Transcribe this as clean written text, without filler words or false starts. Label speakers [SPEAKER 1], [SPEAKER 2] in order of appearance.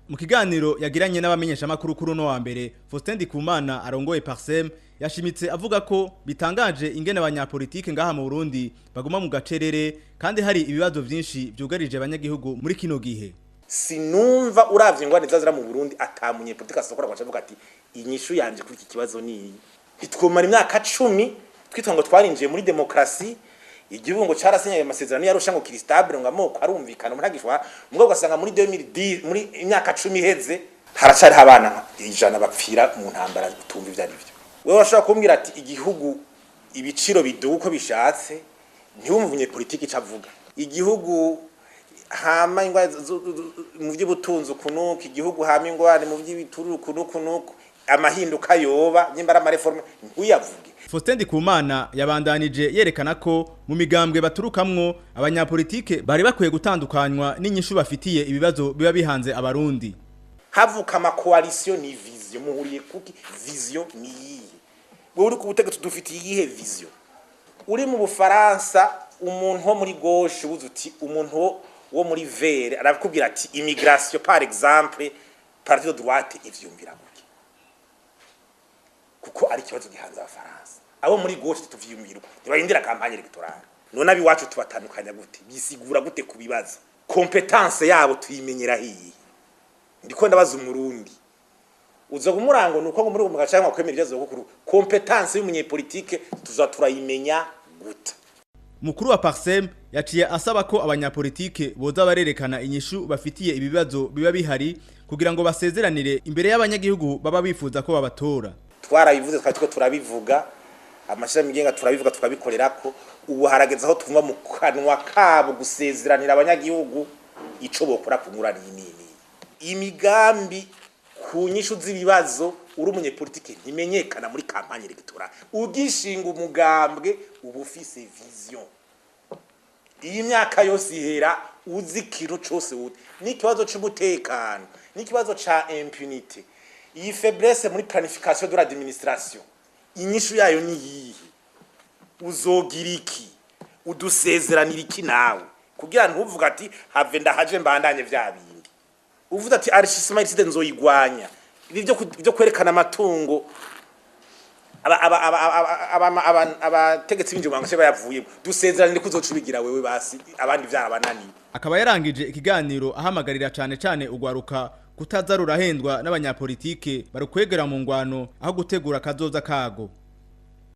[SPEAKER 1] Mu kiganiro yagiranye n'abamenyesha makuru kuri no wa mbere, Faustin Ndikumana arongoye Parsem yashimitse avuga ko bitangaje ingene abanyapolitike ngaha mu Burundi baguma mu gacerere kandi hari ibibazo vyinshi byugarije abanyagihugu muri kino gihe.
[SPEAKER 2] Sinumva uravye ingwane zazira mu Burundi atamunye politika sokora kwavuga ati inyishu yanje kuri iki kibazo ni hitwomara imyaka 10 twitwa ngo twarinjiye muri demokrasi. Igihugu ngo carasinyaye amasezerano yarusha ngo Kristable ngo amoko arumvikana umuragishwa mugabo gasanga muri 2010 muri imyaka 10 iheze haracari abana ijana bapfira mu ntambara utumva ivyo ari byo. Wewe washaka kumbwira ati igihugu ibiciro biduko bishatse ntiwumvunye politiki cavuga. Igihugu hama ingwa mu by'ubutunzi kunuka, igihugu hama ingwane mu by'ibituru kunuko amahinduka yoba nyimbara ama reforme ntuyavuge.
[SPEAKER 1] Faustin Ndikumana yabandanije yerekana ko mu migambwe baturukamwo abanyapolitike bari bakwiye gutandukanywa n'inyishu bafitiye ibibazo biba bihanze abarundi.
[SPEAKER 2] Havuka ama coalition ni vision muhuriye kuki vision ni yihe. Wewe uri kubutegetsi dufitiye yihe vision. Uri mu Bufaransa umuntu wo muri gauche ubuzuti umuntu wo muri vert arakubwira ati immigration par exemple parti de droite ivyumvira kuki. Kuko ari kibazo gihanze abafaransa. Abo muri gauche tuvyumvira ntibayindira campagne electorale. None abi wacu tubatandukanya gute bisigura gute kubibaza. Competence yabo tuyimenyera hiyi. Ndiko ndabaza umurundi. Uzo kumurango nuko ngo muri mu gacanga kwemera ibyazo gukuru. Competence y'umunyepolitike tuzaturayimenya gute.
[SPEAKER 1] Mukuru wa Parsem yaciye asaba ko abanyapolitike boza barerekana inyishu bafitiye ibibazo biba bihari kugira ngo basezeranire imbere y'abanyagihugu baba bifuza ko babatora.
[SPEAKER 2] Twarabivuze twatiko turabivuga amashami ngenga turabivuga tukabikorerako ubu harageze aho twumva mu kanwa kabo gusezeranira abanyagihugu ico bokora kunyurana nini. Imigambi kunyishu z'ibibazo uri umunyepolitike ntimenyekana muri campagne electorale. Ugishinga umugambwe ubufise vision. Iyi myaka yose ihera uzi ikintu cyose uti n'ikibazo cy'umutekano n'ikibazo ca impunity. Iyi faiblesse muri planification de l'administration inyishu yayo ni yihe. Uzogira iki udusezeranira iki nawe kugira ntuvuga ati have ndahaje mbandanye vya bindi. Uvuze ati arishissement iside nzoyigwanya ibyo kwerekana amatungo abategetsi b'injye ngo se bayavuye dusezeranire kuzocubigira wewe basi abandi vyarabananiye.
[SPEAKER 1] Akaba yarangije ikiganiro ahamagarira cane ugwaruka kutaza rurahendwa n'abanyapolitike barukwegera mu ngwano aho gutegura kazoza kago.